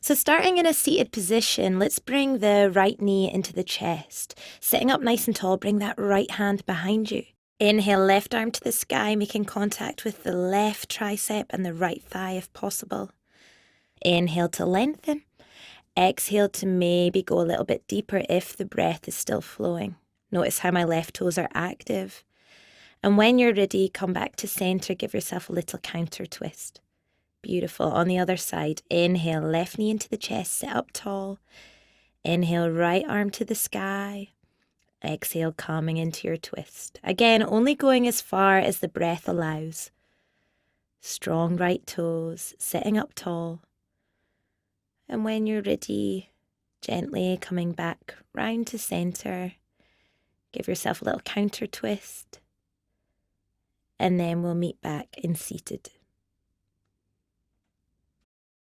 So starting in a seated position, let's bring the right knee into the chest. Sitting up nice and tall, bring that right hand behind you. Inhale, left arm to the sky, making contact with the left tricep and the right thigh if possible. Inhale to lengthen. Exhale to maybe go a little bit deeper if the breath is still flowing. Notice how my left toes are active. And when you're ready, come back to center, give yourself a little counter twist. Beautiful. On the other side, inhale, left knee into the chest, sit up tall. Inhale, right arm to the sky. Exhale, coming into your twist. Again, only going as far as the breath allows. Strong right toes, sitting up tall. And when you're ready, gently coming back round to center. Give yourself a little counter twist. And then we'll meet back in seated.